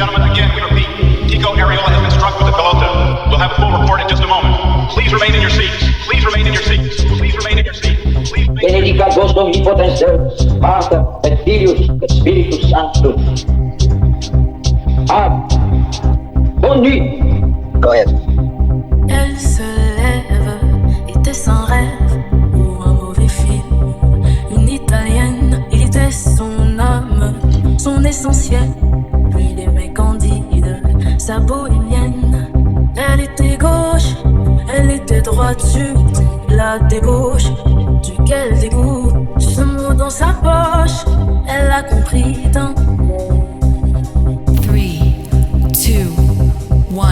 gentlemen, again, we repeat, Tico Ariola has been struck with a pelota. We'll have a full report in just a moment. Please remain in your seats. Please remain in your seats. Please remain in your seats. Benedicat vos omnipotens Deus, Pater et Filius et Spiritus Sanctus. Bonne nuit. Go ahead. Elle se lève, était sans rêve ou un mauvais film. Une italienne, il était son âme, son essentiel. Puis il aimait Candide, sa bohémienne. Elle était gauche, elle était droite sur la débauche. Duquel dégoût, ce mot dans sa poche, elle a compris d'un. 3, 2, 1.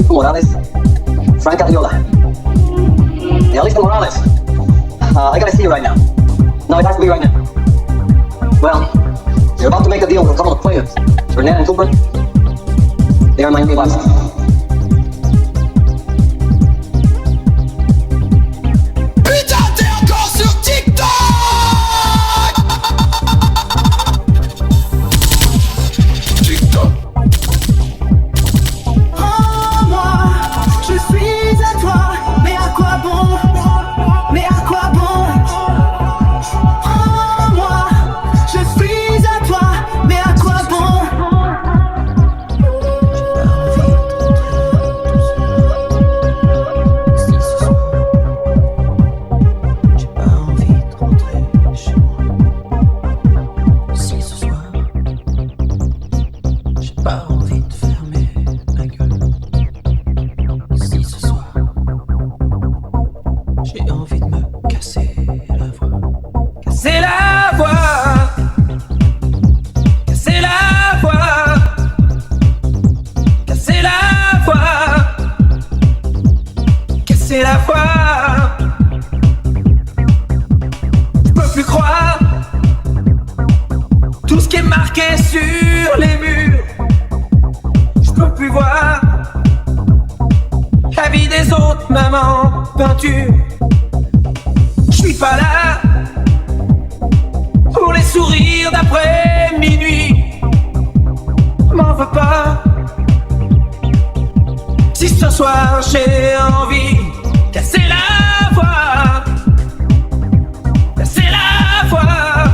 Morales, Frank Ariola. Yeah, Lisa Morales. I gotta see you right now. No, it has to be right now. Well, you're about to make a deal with a couple of players, Burnett and Cooper. They are Miami Vice. Je suis pas là pour les sourires d'après minuit. M'en veux pas si ce soir j'ai envie de casser la voix, casser la voix,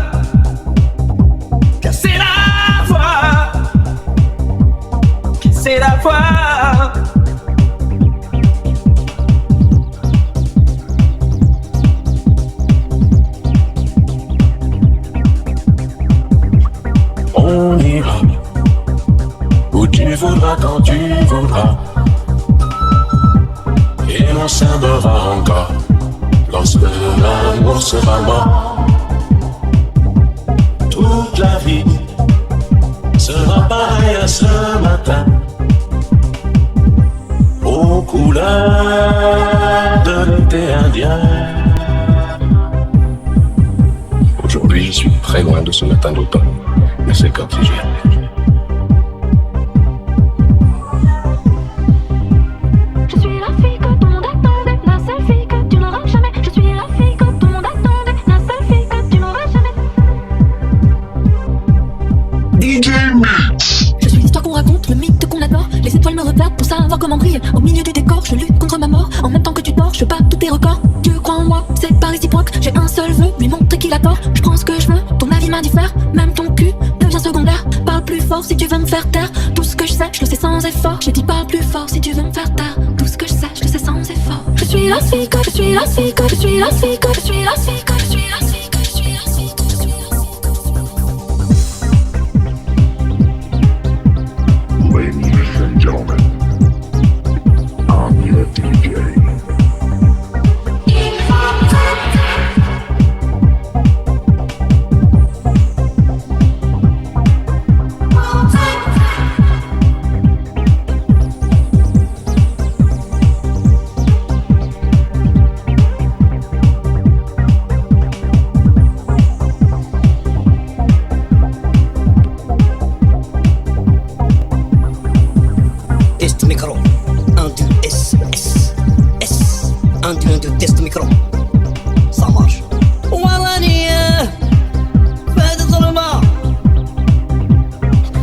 casser la voix, casser la voix. On ira où tu voudras, quand tu voudras, et l'on s'aimera encore lorsque l'amour sera mort. Toute la vie sera pareille à ce matin, aux couleurs de l'été indien. Aujourd'hui, je suis très loin de ce matin d'automne. Mais c'est comme si j'y allais. Je suis la fille que tout le monde attendait, la seule fille que tu n'auras jamais. Je suis la fille que tout le monde attendait, la seule fille que tu n'auras jamais. DJ Mix. Je suis l'histoire qu'on raconte, le mythe qu'on adore. fort si tu veux me faire taire. Tout ce que je sais, je le sais sans effort. Je dis pas plus fort si tu veux me faire taire. Tout ce que je sais, je le sais sans effort. Je suis la fille que je suis la fille que je suis la fille que je suis la fille que je suis la fille que je suis la fille que je suis la fille. Ladies and gentlemen, I'm your DJ. Test micro. 1, 2, S, S, S. 1, 2, 1, 2, test micro. Ça marche. Walania. Fais des seulement.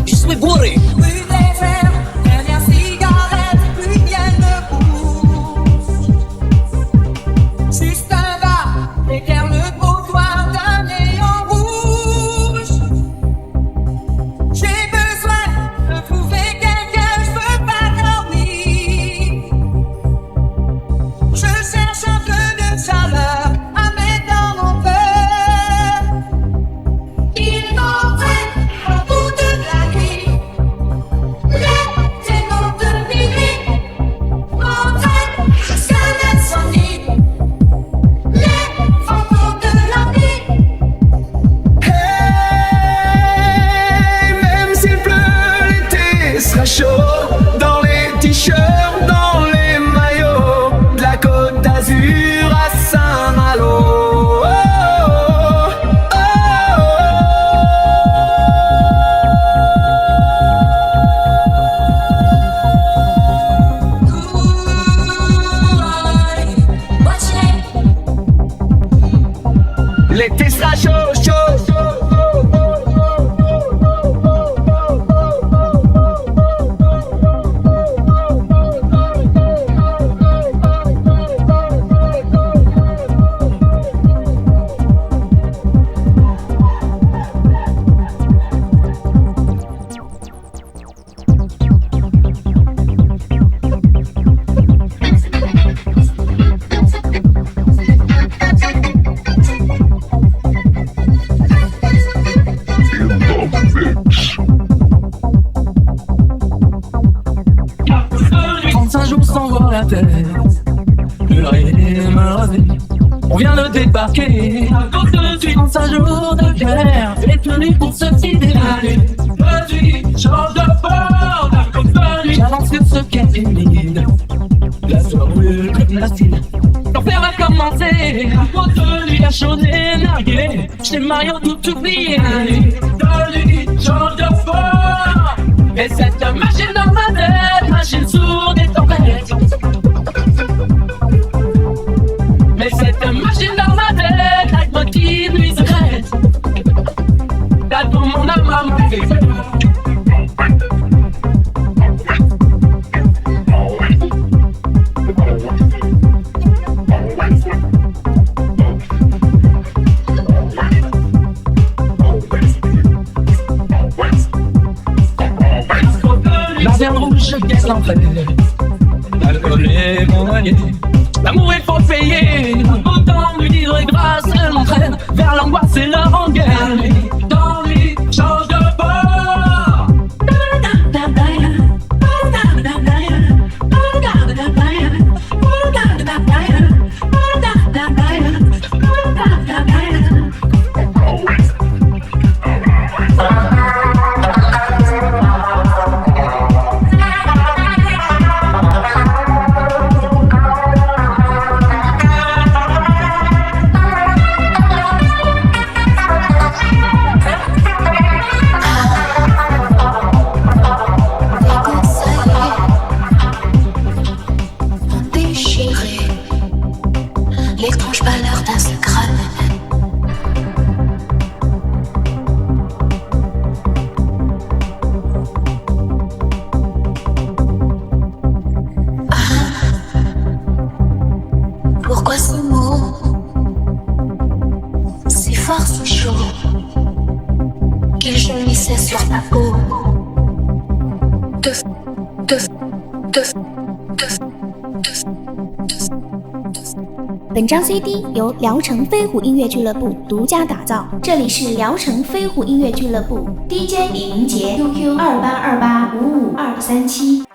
Je suis bourré. Plus désert, dernière cigarette, plus bien de pouce. Juste un bas, éclaire le boudoir d'un néon rouge. J'ai besoin de trouver quelqu'un, je veux pas dormir. Je cherche un peu de chaleur à mettre dans mon cœur. Il m'entraîne au bout de la nuit. Les ténors de minuit m'entraînent jusqu'à l'insomnie. Les fantômes de la nuit. Hey, même s'il pleut, l'été sera chaud. Dans les t-shirts, dans les maillots. De la Côte d'Azur à Saint-Malo. Oh, oh, l'été sera chaud, chaud. On vient de débarquer à cause de suite dans un jour de guerre. Détenu pour ce qui dévalue. Vas-y, change de bord. J'avance sur ce qu'est humide. La soie brûle comme l'acide. L'enfer va commencer. Retenu, la chose est narguée. Chez Mario tout oublié. Vas-y, change de bord. Et cette machine dans ma tête, machine sourde et tempête. Mais cette machine dans ma tête, avec ma petite nuit secrète. T'as tout mon âme à monter. La viande rouge, je guette l'entrée. L'alcool est mon allié. L'amour est pour payer. Autant lui dire grâce, elle m'entraîne vers l'angoisse et la rengaine. Dans lui, change de bord. L'étrange valeur d'un secret. Pourquoi ce mot si fort, si chaud, qu'il jaillissait sur ta peau? 本张 CD 由聊城飞虎音乐俱乐部独家打造，这里是聊城飞虎音乐俱乐部 DJ 李明杰 QQ2828555237。